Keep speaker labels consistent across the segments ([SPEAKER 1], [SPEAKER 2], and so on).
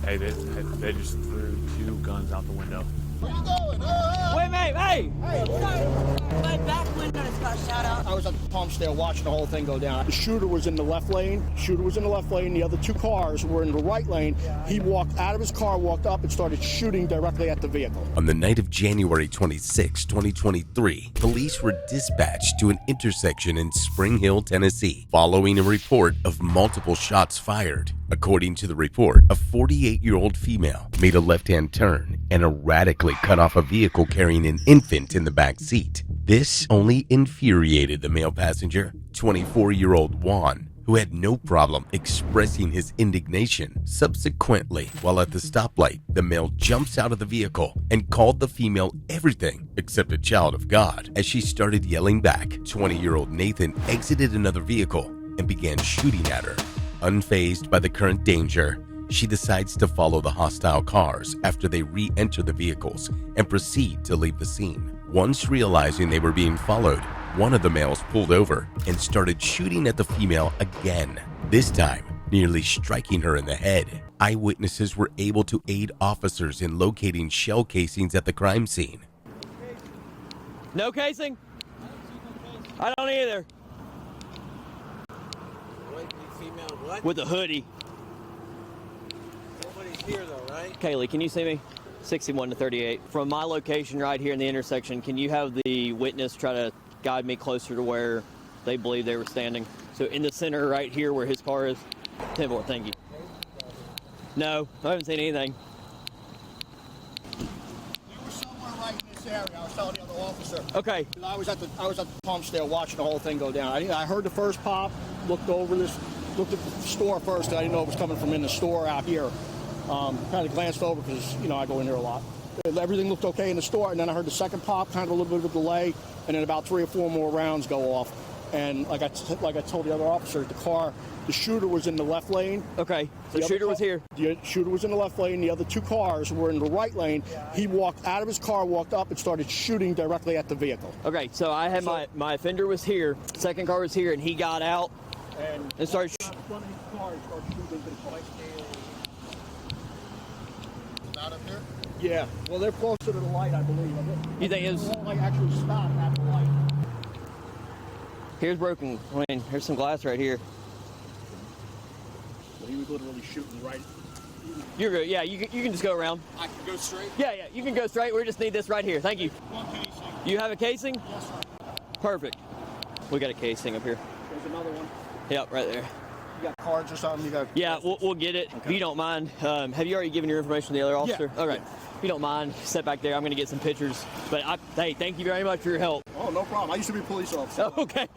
[SPEAKER 1] Hey, they just threw 2 guns out the window.
[SPEAKER 2] Where you going?
[SPEAKER 3] Wait, mate, hey!
[SPEAKER 4] My back window just got shot out.
[SPEAKER 2] I was at the pumps there watching the whole thing go down. The shooter was in the left lane. The other 2 cars were in the right lane. He walked out of his car, walked up, and started shooting directly at the vehicle.
[SPEAKER 5] On the night of January 26, 2023, police were dispatched to an intersection in Spring Hill, Tennessee, following a report of multiple shots fired. According to the report, a 48-year-old female made a left-hand turn and erratically cut off a vehicle carrying an infant in the back seat. This only infuriated the male passenger, 24-year-old Juan, who had no problem expressing his indignation. Subsequently, while at the stoplight, the male jumps out of the vehicle and called the female everything except a child of God. As she started yelling back, 20-year-old Nathan exited another vehicle and began shooting at her. Unfazed by the current danger, she decides to follow the hostile cars after they re-enter the vehicles and proceed to leave the scene. Once realizing they were being followed, one of the males pulled over and started shooting at the female again, this time nearly striking her in the head. Eyewitnesses were able to aid officers in locating shell casings at the crime scene.
[SPEAKER 3] No casing? I don't either.
[SPEAKER 6] What?
[SPEAKER 3] With a hoodie.
[SPEAKER 6] Nobody's here though, right?
[SPEAKER 3] Kaylee, can you see me? 61 to 38. From my location right here in the intersection, can you have the witness try to guide me closer to where they believe they were standing? So in the center right here where his car is. 10-4, thank you. No, I haven't seen anything.
[SPEAKER 2] You were somewhere right in this area. I was telling the other officer.
[SPEAKER 3] Okay.
[SPEAKER 2] I was at the pumps there watching the whole thing go down. I heard the first pop, looked at the store first. I didn't know it was coming from in the store out here. Kind of glanced over because, I go in there a lot. Everything looked okay in the store, and then I heard the second pop, kind of a little bit of a delay, and then about 3 or 4 more rounds go off. And like I told the other officer, the shooter was in the left lane.
[SPEAKER 3] Okay, so the shooter was here.
[SPEAKER 2] The shooter was in the left lane. The other 2 cars were in the right lane. He walked out of his car, walked up, and started shooting directly at the vehicle.
[SPEAKER 3] Okay, so I had my offender was here, second car was here, and he got out and started
[SPEAKER 2] front of his car, he started shooting into the place.
[SPEAKER 6] Not up here?
[SPEAKER 2] Yeah, well, they're closer to the light, I believe.
[SPEAKER 3] You think it was...
[SPEAKER 2] They won't actually stop at the light.
[SPEAKER 3] Here's broken. Here's some glass right here.
[SPEAKER 2] He was literally shooting right.
[SPEAKER 3] You're good. Yeah, you can just go around.
[SPEAKER 6] I can go straight?
[SPEAKER 3] Yeah, you can go straight. We just need this right here. Thank you.
[SPEAKER 2] One casing.
[SPEAKER 3] You have a casing?
[SPEAKER 2] Yes, sir.
[SPEAKER 3] Perfect. We got a casing up here.
[SPEAKER 2] There's another one.
[SPEAKER 3] Yep, right there.
[SPEAKER 2] You got cards or something?
[SPEAKER 3] Yeah, we'll get it. Okay. If you don't mind, have you already given your information to the other officer?
[SPEAKER 2] Yeah.
[SPEAKER 3] Okay. If you don't mind, step back there. I'm going to get some pictures. But hey, thank you very much for your help.
[SPEAKER 2] Oh, no problem. I used to be a police officer.
[SPEAKER 3] Oh, okay.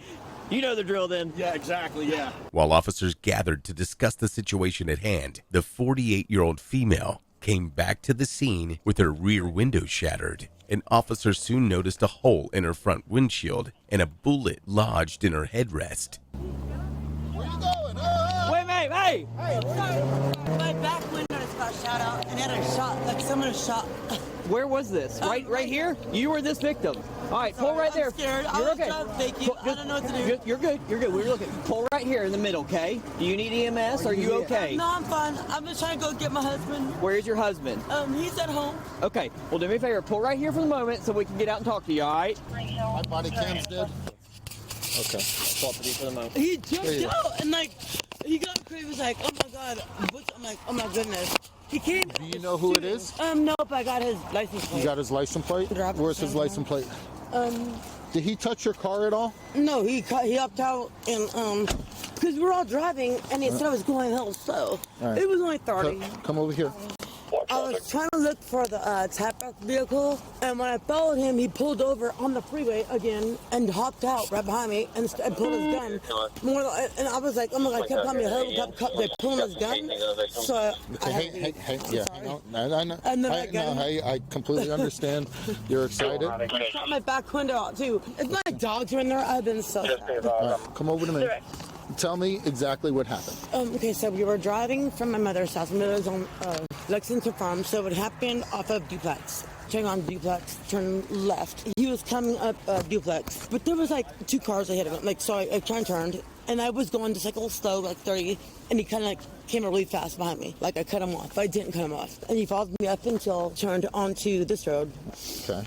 [SPEAKER 3] You know the drill then.
[SPEAKER 2] Yeah, exactly, yeah.
[SPEAKER 5] While officers gathered to discuss the situation at hand, the 48-year-old female came back to the scene with her rear window shattered. An officer soon noticed a hole in her front windshield and a bullet lodged in her headrest.
[SPEAKER 6] Where you going?
[SPEAKER 3] Wait, mate, hey!
[SPEAKER 4] My back window just got shot out, and it had a shot, like someone shot.
[SPEAKER 3] Where was this? Right here? You were this victim. All right, pull right there.
[SPEAKER 4] I'm scared.
[SPEAKER 3] You're
[SPEAKER 4] I was
[SPEAKER 3] okay.
[SPEAKER 4] trying to fake it. I don't know what to do.
[SPEAKER 3] You're good. We're looking. Pull right here in the middle, okay? Do you need EMS? Are you okay?
[SPEAKER 4] No, I'm fine. I'm just trying to go get my husband.
[SPEAKER 3] Where's your husband?
[SPEAKER 4] He's at home.
[SPEAKER 3] Okay. Well, do me a favor. Pull right here for the moment so we can get out and talk to you, all right?
[SPEAKER 6] My body cam's dead. Okay.
[SPEAKER 3] Swap with you for the moment.
[SPEAKER 4] He jumped out and he got crazy. He was like, oh my God. I'm like, oh my goodness. He came.
[SPEAKER 6] Do you know who it is?
[SPEAKER 4] Nope. I got his license plate.
[SPEAKER 6] You got his license plate? Where's his license plate? Did he touch your car at all?
[SPEAKER 4] No, he hopped out and because we're all driving and he said I was going hell slow.
[SPEAKER 6] Right.
[SPEAKER 4] It was only 30.
[SPEAKER 6] Come over here.
[SPEAKER 4] I was trying to look for the tap-back vehicle, and when I followed him, he pulled over on the freeway again and hopped out right behind me and pulled his gun. And I was like, oh my God, I kept calling me a helicopter, they're pulling his gun. So
[SPEAKER 6] Hey, yeah, I completely understand. You're excited.
[SPEAKER 4] I shot my back window out too. If my dogs were in there, I'd been so sad.
[SPEAKER 6] Right, come over to me. Tell me exactly what happened.
[SPEAKER 4] Okay, so we were driving from my mother's house. My mother's on Lexington Farm, so it happened off of Duplex. Turn on Duplex, turn left. He was coming up Duplex, but there was like 2 cars ahead of him. So I turned, And I was going just like a little slow, like 30, and he kind of like came really fast behind me. Like I cut him off, but I didn't cut him off. And he followed me up until turned onto this road.
[SPEAKER 6] Okay.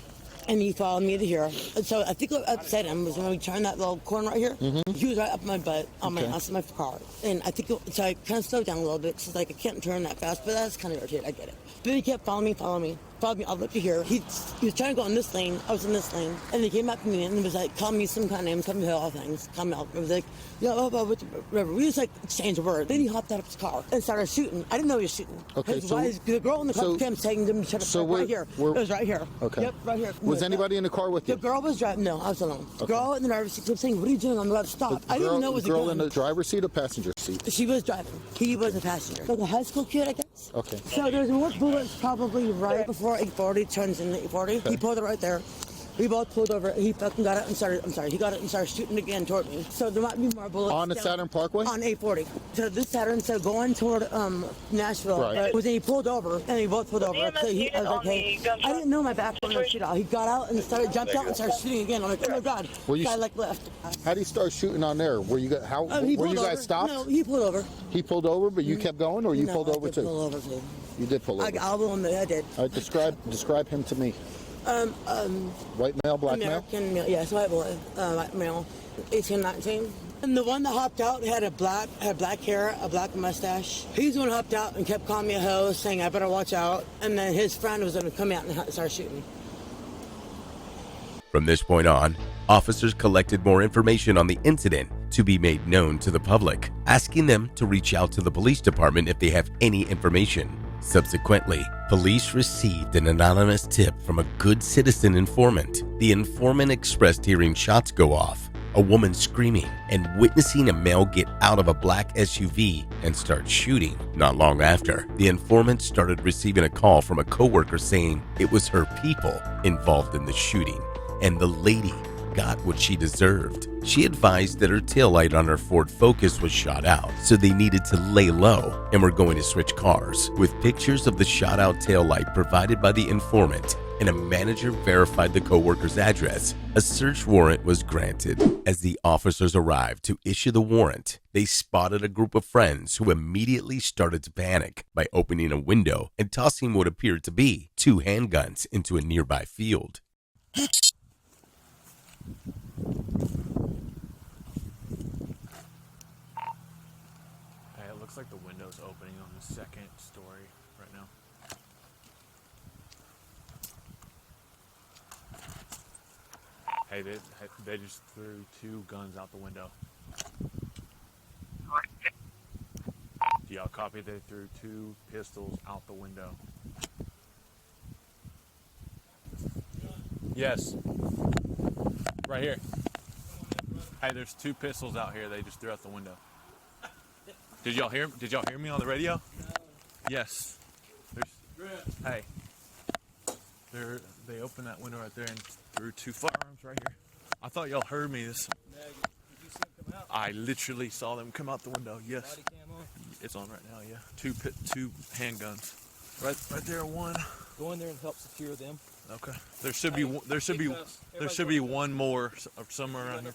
[SPEAKER 4] And he followed me to here. And so I think what upset him was when we turned that little corner right here. He was right up my butt on my ass in my car. And I think so I kind of slowed down a little bit. So like I can't turn that fast, but that's kind of irritating. I get it. But he kept following me all the way up to here. He was trying to go in this lane. I was in this lane. And he came up to me and was like, calling me some kind of name, some hell all things. Come out. It was like, whatever. We just like exchanged words. Then he hopped out of his car and started shooting. I didn't know he was shooting.
[SPEAKER 6] Okay,
[SPEAKER 4] the girl in the car kept saying to him, shut up, right here. It was right here.
[SPEAKER 6] Okay.
[SPEAKER 4] Yep, right here.
[SPEAKER 6] Was anybody in the car with you?
[SPEAKER 4] The girl was driving. No, I was alone. The girl in the driver's seat kept saying, what are you doing? I'm about to stop. I didn't know it was a
[SPEAKER 6] girl
[SPEAKER 4] gun.
[SPEAKER 6] in the driver's seat or passenger seat?
[SPEAKER 4] She was driving. He was a passenger. Like a high school kid, I guess.
[SPEAKER 6] Okay.
[SPEAKER 4] So there's more bullets probably right before 840 turns into 840.
[SPEAKER 6] Okay.
[SPEAKER 4] He pulled it right there. We both pulled over. He fucking got it and started. He got it and started shooting again toward me. So there might be more bullets.
[SPEAKER 6] On the Saturn Parkway?
[SPEAKER 4] On 840. So this Saturn, so going toward Nashville.
[SPEAKER 6] Right.
[SPEAKER 4] But then he pulled over, and we both pulled over. So I was like, hey, I didn't know my back was going to shoot out. He got out and jumped out and started shooting again. I'm like, oh my God. Guy like left.
[SPEAKER 6] How do you start shooting on there? Were you were you guys stopped?
[SPEAKER 4] No, he pulled over.
[SPEAKER 6] He pulled over, but you kept going, or you pulled over too?
[SPEAKER 4] Pull over too.
[SPEAKER 6] You did pull over.
[SPEAKER 4] I did.
[SPEAKER 6] All right, describe him to me. White male, black
[SPEAKER 4] American male. Yes, white boy, white male, 18, 19. And the one that hopped out had black hair, a black mustache. He's the one who hopped out and kept calling me a hoe, saying I better watch out. And then his friend was going to come out and start shooting.
[SPEAKER 5] From this point on, officers collected more information on the incident to be made known to the public, asking them to reach out to the police department if they have any information. Subsequently, police received an anonymous tip from a good citizen informant. The informant expressed hearing shots go off, a woman screaming, and witnessing a male get out of a black SUV and start shooting. Not long after, the informant started receiving a call from a coworker saying it was her people involved in the shooting, and the lady got what she deserved. She advised that her taillight on her Ford Focus was shot out, so they needed to lay low and were going to switch cars. With pictures of the shot out taillight provided by the informant and a manager verified the coworker's address, a search warrant was granted. As the officers arrived to issue the warrant, they spotted a group of friends who immediately started to panic by opening a window and tossing what appeared to be 2 handguns into a nearby field.
[SPEAKER 1] Hey, it looks like the window's opening on the second story right now. Hey, they just threw 2 guns out the window. Do y'all copy? They threw 2 pistols out the window. Yes. Right here. Hey, there's 2 pistols out here. They just threw out the window. Did y'all hear me on the radio? No. Yes. Hey. They opened that window right there and threw 2 firearms right here. I thought y'all heard me.
[SPEAKER 7] Did you see them come out?
[SPEAKER 1] I literally saw them come out the window. Yes.
[SPEAKER 7] Body cam on?
[SPEAKER 1] It's on right now. Yeah. 2 handguns. Right there. 1.
[SPEAKER 7] Go in there and help secure them.
[SPEAKER 1] Okay. There should be one more somewhere around here.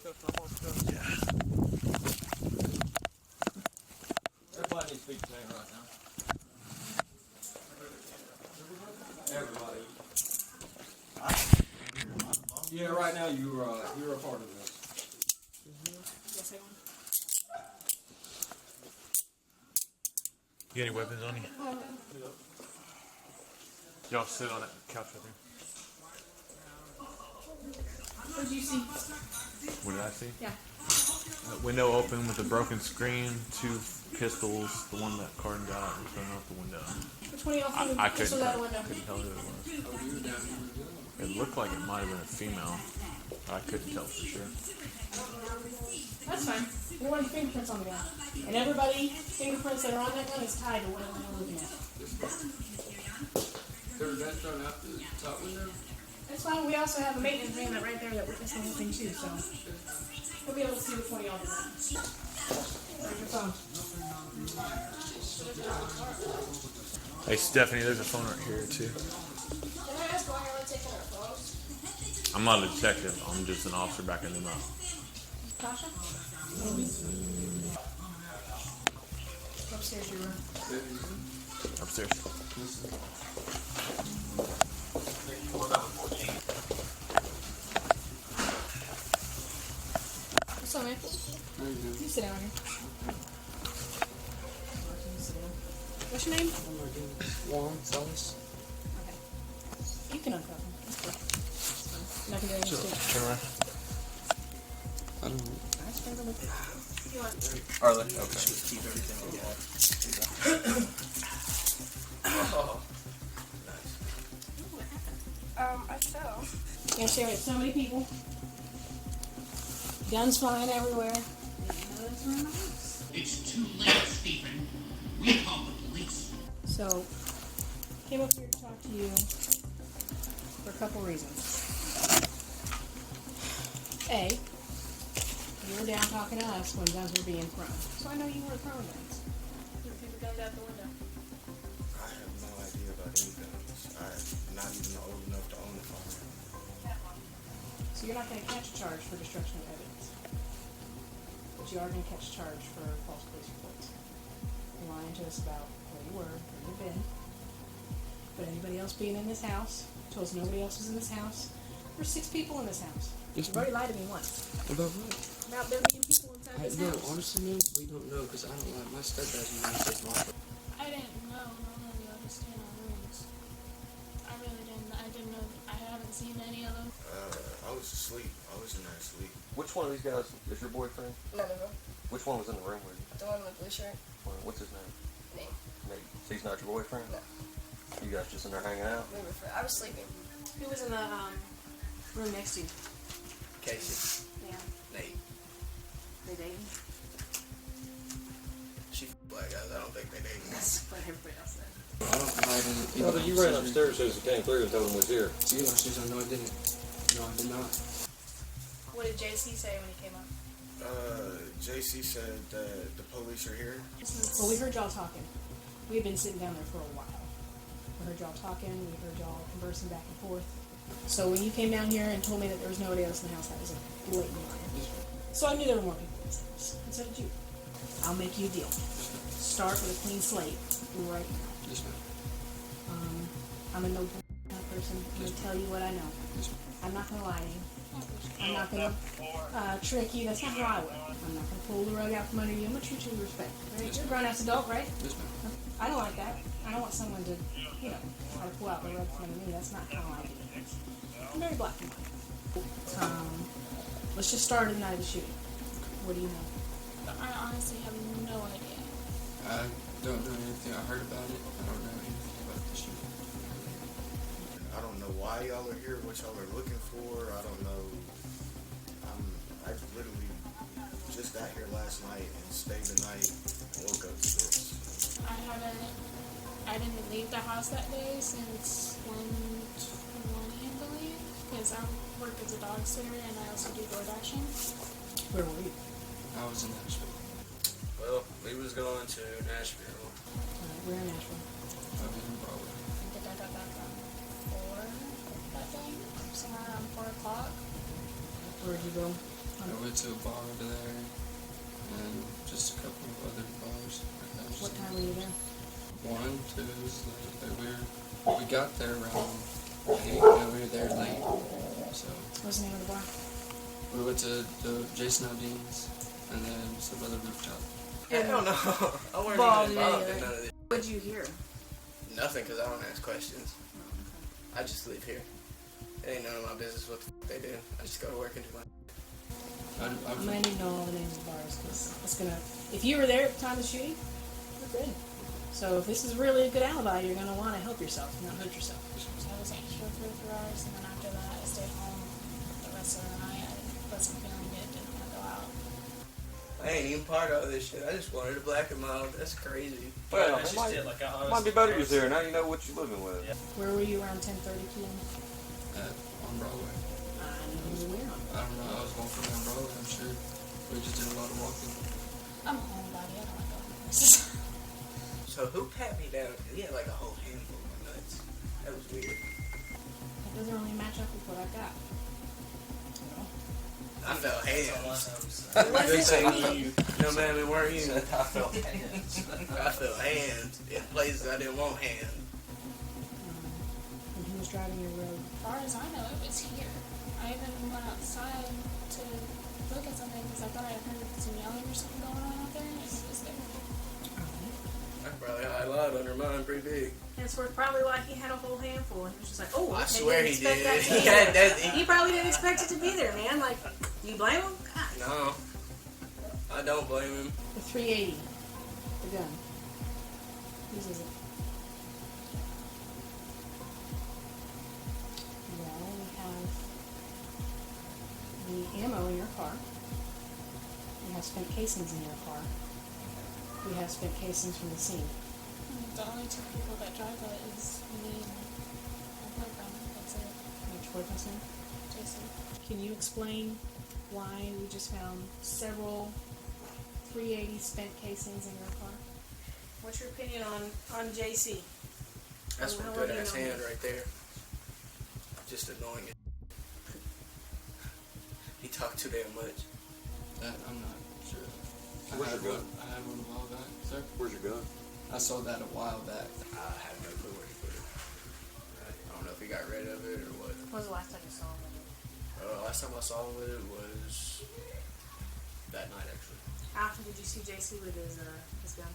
[SPEAKER 1] Yeah.
[SPEAKER 7] Everybody needs to be playing right now. Everybody. Yeah, right now you're a part of this.
[SPEAKER 1] You got any weapons on you? Y'all sit on that couch right there.
[SPEAKER 8] What did you see?
[SPEAKER 1] What did I see?
[SPEAKER 8] Yeah.
[SPEAKER 1] The window open with a broken screen, 2 pistols, the one that Cardin got out and thrown out the window.
[SPEAKER 8] Which one of y'all threw
[SPEAKER 1] I
[SPEAKER 8] the pistol out the window?
[SPEAKER 1] couldn't tell who it was. It looked like it might have been a female, but I couldn't tell for sure.
[SPEAKER 8] That's fine. We want fingerprints on the gun. And everybody, fingerprints that are on that gun is tied to whatever we're looking at. That's fine. We also have a maintenance man right there that witnessed the whole thing too, so we'll be able to see which one of y'all did that. There's your phone.
[SPEAKER 1] Hey Stephanie, there's a phone right here too.
[SPEAKER 8] Can I ask why you're taking our photos?
[SPEAKER 1] I'm not a detective, I'm just an officer backing them up.
[SPEAKER 8] Tasha? upstairs your room.
[SPEAKER 1] Upstairs.
[SPEAKER 8] What's up, man? You sit down here. What's your name?
[SPEAKER 9] Juan Salas.
[SPEAKER 8] Okay. You can uncuff him. That's cool. I'm not gonna do anything stupid.
[SPEAKER 9] I don't know.
[SPEAKER 8] Alright, spend a little. You want?
[SPEAKER 1] Arlen. Okay.
[SPEAKER 9] Keep everything we got.
[SPEAKER 8] I fell. Yeah, share with so many people. Guns flying everywhere.
[SPEAKER 10] It's too late, Stephen. We call the police.
[SPEAKER 8] So, came up here to talk to you for a couple reasons. A, you were down talking to us when guns were being thrown. So I know you were throwing guns. You threw the guns out the window.
[SPEAKER 11] I have no idea about any guns. I'm not even old enough to own a firearm.
[SPEAKER 8] So you're not going to catch a charge for destruction of evidence. But you are going to catch a charge for false police reports. You're lying to us about where you were, where you've been. But anybody else being in this house, told us nobody else was in this house. There's 6 people in this house. You've already lied to me once.
[SPEAKER 9] About what?
[SPEAKER 8] About there being people inside this
[SPEAKER 9] No,
[SPEAKER 8] house.
[SPEAKER 9] honestly, man, we don't know because I don't like my stepdad and my stepmom.
[SPEAKER 12] I didn't know normally I would stay in our rooms. I really didn't. I didn't know. I haven't seen any of them.
[SPEAKER 11] I was asleep. I was in there asleep.
[SPEAKER 13] Which one of these guys is your boyfriend?
[SPEAKER 14] None of them.
[SPEAKER 13] Which one was in the room with you?
[SPEAKER 14] The one with the blue shirt.
[SPEAKER 13] What's his name?
[SPEAKER 14] Name.
[SPEAKER 13] Nate. So he's not your boyfriend?
[SPEAKER 14] No.
[SPEAKER 13] You guys just in there hanging out?
[SPEAKER 14] We were I was sleeping.
[SPEAKER 8] Who was in the room next to you?
[SPEAKER 9] Casey.
[SPEAKER 8] Yeah.
[SPEAKER 9] Nate.
[SPEAKER 8] They dating?
[SPEAKER 11] She black guys. I don't think they dated.
[SPEAKER 8] That's what everybody else said.
[SPEAKER 9] I don't hide in
[SPEAKER 7] No, but you ran upstairs as you came through and told him was here.
[SPEAKER 9] See, my sister, no, I didn't. No, I did not.
[SPEAKER 12] What did JC say when he came up?
[SPEAKER 11] JC said that the police are here.
[SPEAKER 8] Well, we heard y'all talking. We had been sitting down there for a while. We heard y'all talking. We heard y'all conversing back and forth. So when you came down here and told me that there was nobody else in the house, that was a blatant lie. So I knew there were more people in this house. And so did you. I'll make you a deal. Start with a clean slate right now.
[SPEAKER 9] Yes, ma'am.
[SPEAKER 8] I'm a no kind of person. I'm going to tell you what I know. I'm not going to lie to you. I'm not going to trick you. That's not how I would. I'm not going to pull the rug out from under you. I'm going to treat you with respect. Right? You're a grown-ass adult, right?
[SPEAKER 9] Yes, ma'am.
[SPEAKER 8] I don't like that. I don't want someone to, try to pull out the rug from under me. That's not how I do things. I'm very black and white. Let's just start at the night of the shooting. What do you know?
[SPEAKER 12] I honestly have no idea.
[SPEAKER 9] I don't know anything. I heard about it. I don't know anything about the shooting.
[SPEAKER 11] I don't know why y'all are here. What y'all are looking for. I don't know. I literally just got here last night and stayed the night and woke up to this.
[SPEAKER 12] I didn't leave the house that day since 1:20, I believe, because I work as a dog sitter and I also do door dashing.
[SPEAKER 8] Where were you?
[SPEAKER 9] I was in Nashville.
[SPEAKER 7] Well, we was going to Nashville.
[SPEAKER 8] We're in Nashville.
[SPEAKER 9] I was in Broadway.
[SPEAKER 12] I think I got back around 4 that day, somewhere around 4 o'clock.
[SPEAKER 8] Where'd you go?
[SPEAKER 9] I went to a bar over there and just a couple of other bars.
[SPEAKER 8] What time were you there?
[SPEAKER 9] 1, 2, we got there around 8. Yeah, we were there late. So
[SPEAKER 8] What's the name of the bar?
[SPEAKER 9] we went to the Jason Aldean's and then some other rooftop.
[SPEAKER 14] I don't know. I wasn't even involved in none of this.
[SPEAKER 8] What'd you hear?
[SPEAKER 14] Nothing, because I don't ask questions. I just live here. It ain't none of my business what the they do. I just go to work and do my.
[SPEAKER 8] I'm gonna need to know all the names of bars because it's gonna. If you were there at the time of the shooting, we're good. So if this is really a good alibi, you're gonna want to help yourself, not hurt yourself.
[SPEAKER 12] So I was extra for 3 hours, and then after that, I stayed home the rest of the night. I wasn't feeling good, didn't want to go out.
[SPEAKER 14] I ain't even part of this shit. I just wanted a black and mild. That's crazy.
[SPEAKER 13] Well, it might be better you're there. Now you know what you're living with. Yeah.
[SPEAKER 8] Where were you around 10:30 p.m.?
[SPEAKER 9] On Broadway.
[SPEAKER 8] I know you were.
[SPEAKER 9] I don't know. I was walking down Broadway, I'm sure. We just did a lot of walking.
[SPEAKER 12] I'm a homebody. I don't like going places.
[SPEAKER 14] So who pat me down? He had like a whole handful of my nuts. That was weird.
[SPEAKER 8] That doesn't really match up with what I've got. You know?
[SPEAKER 14] I felt hands. No, ma'am, it weren't you.
[SPEAKER 13] I felt hands.
[SPEAKER 14] I felt hands in places I didn't want hands.
[SPEAKER 8] When he was driving your road.
[SPEAKER 12] As far as I know, it was here. I even went outside to look at something because I thought I heard some yelling or something going on out there, and it was there.
[SPEAKER 14] I probably highlighted under mine pretty big.
[SPEAKER 8] That's where probably why he had a whole handful, and he was just like, "Oh,
[SPEAKER 14] I
[SPEAKER 8] maybe
[SPEAKER 14] swear
[SPEAKER 8] didn't
[SPEAKER 14] he
[SPEAKER 8] expect
[SPEAKER 14] did.
[SPEAKER 8] that to be
[SPEAKER 14] Yeah,
[SPEAKER 8] there."
[SPEAKER 14] that-
[SPEAKER 8] He probably didn't expect it to be there, man. Like, do you blame him? God.
[SPEAKER 14] No, I don't blame him.
[SPEAKER 8] The 380, the gun. Whose is it? Well, we have the ammo in your car. We have spent casings in your car. We have spent casings from the scene.
[SPEAKER 12] The only two people that drive that is me and my boyfriend. That's it.
[SPEAKER 8] Which boyfriend's name?
[SPEAKER 12] Jason.
[SPEAKER 8] Can you explain why we just found several 380 spent casings in your car? What's your opinion on JC?
[SPEAKER 14] That's
[SPEAKER 8] How
[SPEAKER 14] one
[SPEAKER 8] well
[SPEAKER 14] good
[SPEAKER 8] do you
[SPEAKER 14] ass
[SPEAKER 8] know him?
[SPEAKER 14] hand right there. Just annoying it. He talked too damn much.
[SPEAKER 9] That I'm not sure.
[SPEAKER 13] Where's your gun?
[SPEAKER 9] I had one a while back, sir.
[SPEAKER 13] Where's your gun?
[SPEAKER 9] I sold that a while back.
[SPEAKER 14] I have no clue where he put it. I don't know if he got rid of it or what.
[SPEAKER 8] When was the last time you saw him with it?
[SPEAKER 14] Last time I saw him with it was that night, actually.
[SPEAKER 8] How often did you see JC with his gun?
[SPEAKER 14] His gun.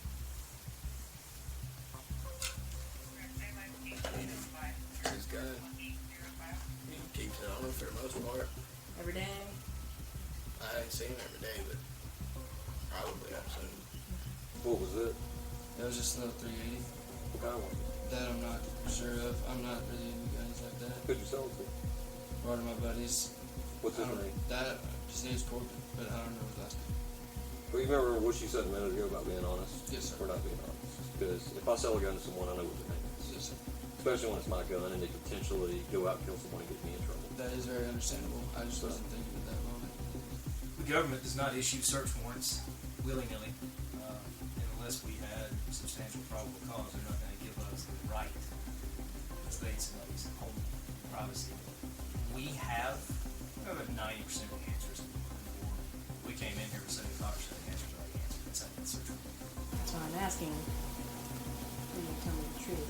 [SPEAKER 14] He keeps it on him for the most part.
[SPEAKER 8] Every day?
[SPEAKER 14] I ain't seen him every day, but probably I've seen him.
[SPEAKER 13] What was it?
[SPEAKER 9] It was just a little 380.
[SPEAKER 13] What kind of one?
[SPEAKER 9] That I'm not sure of. I'm not really into guns like that.
[SPEAKER 13] Who'd you sell it to?
[SPEAKER 9] One of my buddies.
[SPEAKER 13] What's his name?
[SPEAKER 9] That his name's Corbin, but I don't know his last name.
[SPEAKER 13] Well, you remember what you said a minute ago about being honest?
[SPEAKER 9] Yes, sir.
[SPEAKER 13] We're not being honest. Because if I sell a gun to someone, I know what their name is.
[SPEAKER 9] Yes, sir.
[SPEAKER 13] Especially when it's my gun and they potentially go out and kill someone and get me in trouble.
[SPEAKER 9] That is very understandable. I just wasn't thinking at that moment.
[SPEAKER 15] The government does not issue search warrants willy-nilly, and unless we had substantial probable cause, they're not going to give us the right to invade somebody's home privacy. We have about 90% of the answers before we came in here with 75% of the answers already answered inside the search warrant.
[SPEAKER 8] That's why I'm asking for you to tell me the truth.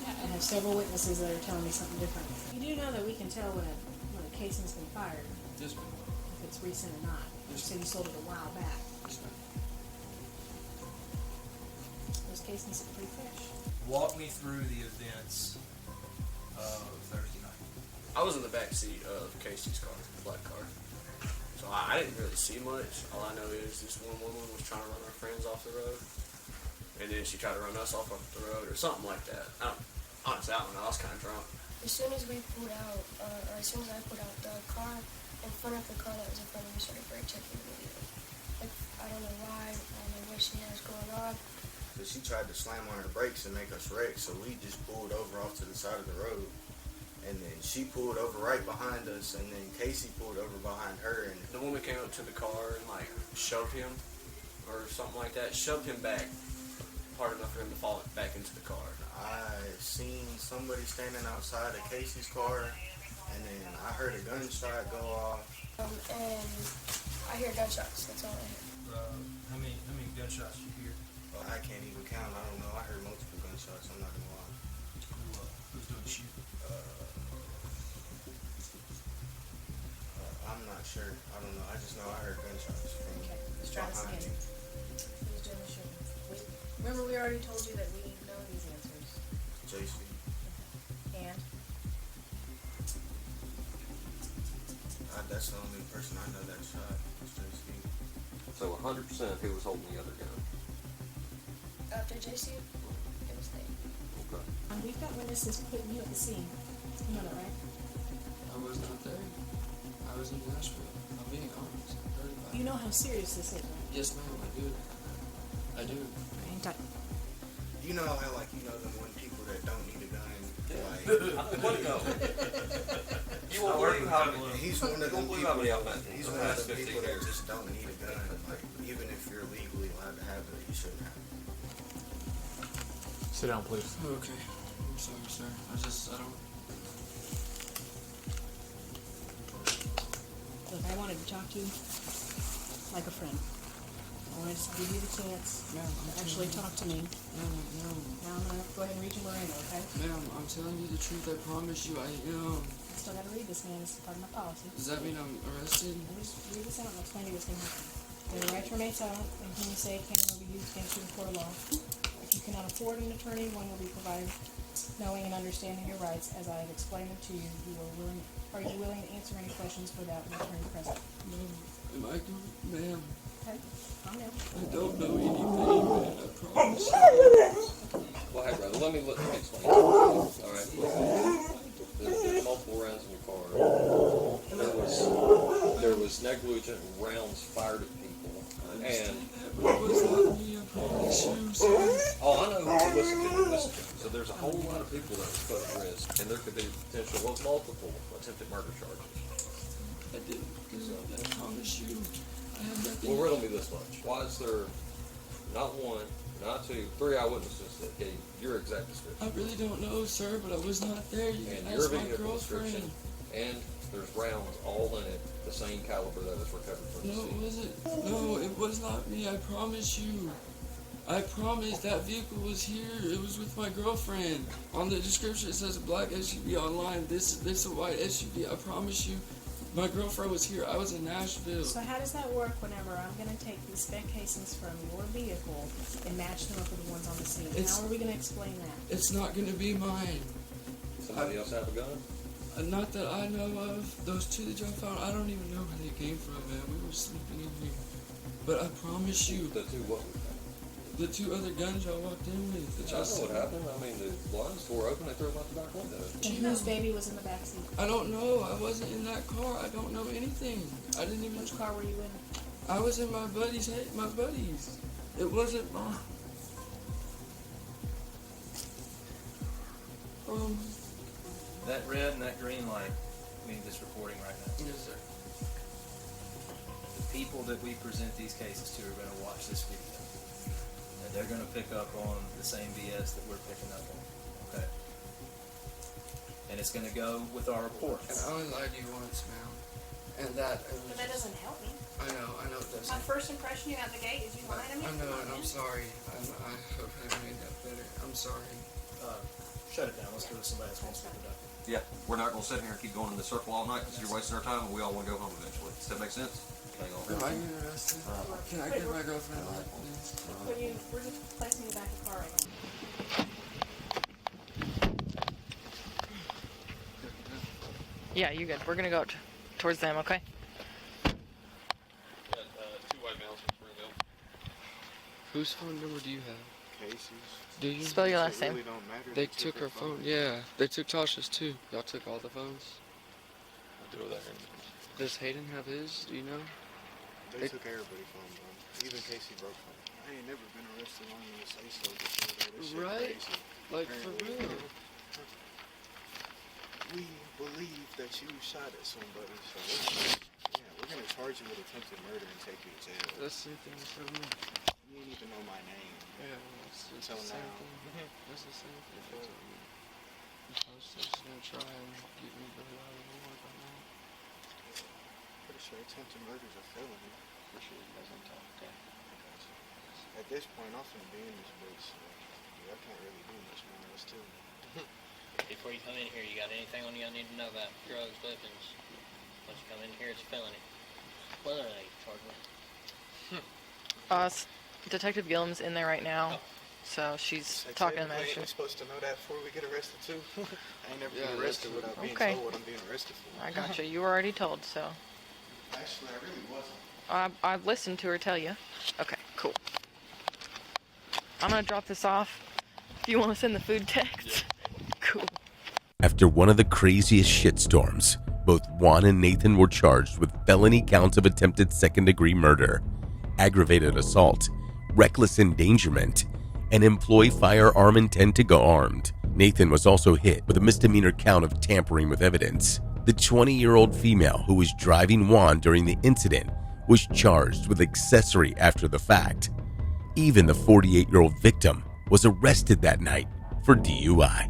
[SPEAKER 12] Yeah,
[SPEAKER 8] I have several witnesses that are telling me something different. You do know that we can tell when a casing's been fired,
[SPEAKER 9] Yes, ma'am.
[SPEAKER 8] if it's recent or not. You said you sold it a while back.
[SPEAKER 9] Yes, ma'am.
[SPEAKER 8] Those casings are pretty fresh.
[SPEAKER 15] Walk me through the events of Thursday night.
[SPEAKER 14] I was in the back seat of Casey's car, black car. So I didn't really see much. All I know is this one woman was trying to run our friends off the road. And then she tried to run us off the road or something like that. Honestly, I don't know. I was kind of drunk.
[SPEAKER 16] As soon as we pulled out, or as soon as I pulled out, the car in front of the car that was in front of me started brake checking immediately. Like, I don't know why, I don't know what she has going on.
[SPEAKER 11] So she tried to slam on her brakes and make us wreck, so we just pulled over off to the side of the road. And then she pulled over right behind us, and then Casey pulled over behind her. And
[SPEAKER 14] The woman came up to the car and like shoved him or something like that. Shoved him back hard enough for him to fall back into the car.
[SPEAKER 11] I seen somebody standing outside of Casey's car, and then I heard a gunshot go off.
[SPEAKER 16] And I hear gunshots, that's all I hear.
[SPEAKER 15] How many gunshots did you hear?
[SPEAKER 11] I can't even count. I don't know. I heard multiple gunshots. I'm not gonna lie.
[SPEAKER 15] Who's doing the shooting?
[SPEAKER 11] I'm not sure. I don't know. I just know I heard gunshots from
[SPEAKER 8] Let's try this
[SPEAKER 11] behind
[SPEAKER 8] again.
[SPEAKER 11] me.
[SPEAKER 8] Who's doing the shooting? Remember, we already told you that we know these answers.
[SPEAKER 11] JC.
[SPEAKER 8] And?
[SPEAKER 11] That's the only person I know that shot. Was JC.
[SPEAKER 13] So 100% who was holding the other gun?
[SPEAKER 16] After JC, it was Nate.
[SPEAKER 13] Okay.
[SPEAKER 8] We've got witnesses putting you at the scene. You know that, right?
[SPEAKER 9] I was not there. I was in Nashville. I'm being honest.
[SPEAKER 8] You know how serious this is, right?
[SPEAKER 9] Yes, ma'am, I do. I do.
[SPEAKER 8] Hang tight.
[SPEAKER 11] You know how like you know the one people that don't need a gun. Like,
[SPEAKER 13] What no? You won't believe how many.
[SPEAKER 11] He's one of them
[SPEAKER 13] He's one
[SPEAKER 11] people.
[SPEAKER 13] of
[SPEAKER 11] He's one of the people that just don't need a gun. Like even if you're legally allowed to have it, you shouldn't have it.
[SPEAKER 1] Sit down, please.
[SPEAKER 9] Okay. I'm sorry, sir. I don't.
[SPEAKER 8] Look, I wanted to talk to you like a friend. I wanted to give you the chance to actually talk to me.
[SPEAKER 9] Ma'am.
[SPEAKER 8] Now I'm gonna go ahead and read your Miranda, okay?
[SPEAKER 9] Ma'am, I'm telling you the truth. I promise you, I am.
[SPEAKER 8] I still gotta read this, man. It's part of my policy.
[SPEAKER 9] Does that mean I'm arrested?
[SPEAKER 8] Let me just read this out and I'll explain to you what's gonna happen. You have the right to remain silent. Anything you say can or will be used against you in court of law. If you cannot afford an attorney, one will be provided. Knowing and understanding your rights, as I have explained them to you, are you willing to answer any questions without an attorney present?
[SPEAKER 9] Am I going? Ma'am.
[SPEAKER 8] Okay, calm down.
[SPEAKER 9] I don't know anything, man. I promise.
[SPEAKER 13] Well, hey, brother, let me explain. All right, listen. There's multiple rounds in your car. There was negligent rounds fired at people, and oh, I know. Listen to me. So there's a whole lot of people that was put at risk, and there could be potential of multiple attempted murder charges.
[SPEAKER 9] I didn't. I promise you. I have nothing.
[SPEAKER 13] Well, riddle me this much. Why is there not one, not two, three eyewitnesses that gave your exact description?
[SPEAKER 9] I really don't know, sir, but I was not there. You
[SPEAKER 13] And
[SPEAKER 9] can
[SPEAKER 13] your
[SPEAKER 9] ask my
[SPEAKER 13] vehicle description,
[SPEAKER 9] girlfriend.
[SPEAKER 13] and there's rounds all in it, the same caliber that was recovered from the
[SPEAKER 9] No,
[SPEAKER 13] scene.
[SPEAKER 9] it wasn't. No, it was not me. I promise you. I promise that vehicle was here. It was with my girlfriend. On the description, it says a black SUV online. This a white SUV. I promise you. My girlfriend was here. I was in Nashville.
[SPEAKER 8] So how does that work whenever I'm going to take the spec casings from your vehicle and match them up with the ones on the scene? How are we going to explain that?
[SPEAKER 9] It's not going to be mine.
[SPEAKER 13] Somebody else have a gun?
[SPEAKER 9] Not that I know of. Those two that y'all found, I don't even know where they came from, man. We were sleeping in here. But I promise you.
[SPEAKER 13] The two what we found?
[SPEAKER 9] The two other guns y'all walked in with. That
[SPEAKER 13] I
[SPEAKER 9] y'all
[SPEAKER 13] know what
[SPEAKER 9] saw.
[SPEAKER 13] happened. I mean, the blinds tore open, they threw them out the back window.
[SPEAKER 8] And whose baby was in the back seat?
[SPEAKER 9] I don't know. I wasn't in that car. I don't know anything. I didn't even.
[SPEAKER 8] Which car were you in?
[SPEAKER 9] I was in my buddy's. My buddy's. It wasn't mine.
[SPEAKER 15] That red and that green light mean this recording right now.
[SPEAKER 9] Yes, sir.
[SPEAKER 15] The people that we present these cases to are going to watch this video. And they're going to pick up on the same BS that we're picking up on. Okay? And it's going to go with our reports.
[SPEAKER 9] And I only lied to you once, ma'am. And that.
[SPEAKER 12] But that doesn't help me.
[SPEAKER 9] I know it doesn't.
[SPEAKER 12] My first impression you out the gate is you lying to me.
[SPEAKER 9] I know, and I'm sorry. I hope I made that better. I'm sorry.
[SPEAKER 15] Shut it down. Let's go to somebody else wants to pick it up.
[SPEAKER 13] Yeah, we're not going to sit here and keep going in the circle all night because you're wasting our time and we all want to go home eventually. Does that make sense? Hang on.
[SPEAKER 9] Am I getting arrested? Can I get my girlfriend back, please?
[SPEAKER 8] We're just placing you back in the car right now.
[SPEAKER 17] Yeah, you good. We're gonna go towards them, okay?
[SPEAKER 13] Got two white males from Springville.
[SPEAKER 9] Whose phone number do you have?
[SPEAKER 11] Casey's.
[SPEAKER 9] Do you?
[SPEAKER 17] Spell your last name.
[SPEAKER 11] Really don't matter.
[SPEAKER 9] They took her phone. Yeah, they took Tasha's too. Y'all took all the phones?
[SPEAKER 13] I'll throw that here.
[SPEAKER 9] Does Hayden have his? Do you know?
[SPEAKER 11] They took everybody's phone, bro. Even Casey broke phone. I ain't never been arrested long enough to say so before, though. This shit
[SPEAKER 9] Right?
[SPEAKER 11] crazy.
[SPEAKER 9] Like, for
[SPEAKER 11] Apparently,
[SPEAKER 9] real.
[SPEAKER 11] We believe that you shot at somebody, so we're gonna charge you with attempted murder and take you to jail.
[SPEAKER 9] That's the same thing as for me.
[SPEAKER 11] You didn't even know my name.
[SPEAKER 9] Yeah, it's
[SPEAKER 11] until
[SPEAKER 9] the same
[SPEAKER 11] now.
[SPEAKER 9] thing. That's the same thing they told me. I was just gonna try and get me the hell out of the war by now.
[SPEAKER 11] Pretty sure attempted murder is a felony.
[SPEAKER 9] For sure, you guys don't talk, okay?
[SPEAKER 11] At this point, I'm finna be in this bitch, so I can't really do much more. It's too.
[SPEAKER 18] Before you come in here, you got anything on you I need to know about drugs, weapons? Once you come in here, it's a felony. What are they charged with?
[SPEAKER 17] Detective Gillum's in there right now, so she's talking to the
[SPEAKER 11] Ain't
[SPEAKER 17] magistrate.
[SPEAKER 11] we supposed to know that before we get arrested too? I ain't never been
[SPEAKER 9] Yeah,
[SPEAKER 11] arrested without being
[SPEAKER 17] okay.
[SPEAKER 11] told what I'm being arrested for.
[SPEAKER 17] I gotcha. You were already told, so.
[SPEAKER 11] Actually, I really wasn't.
[SPEAKER 17] I've listened to her tell you. Okay, cool. I'm gonna drop this off. If you want to send the food text, cool.
[SPEAKER 5] After one of the craziest shitstorms, both Juan and Nathan were charged with felony counts of attempted second-degree murder, aggravated assault, reckless endangerment, and employ firearm intent to go armed. Nathan was also hit with a misdemeanor count of tampering with evidence. The 20-year-old female who was driving Juan during the incident was charged with accessory after the fact. Even the 48-year-old victim was arrested that night for DUI.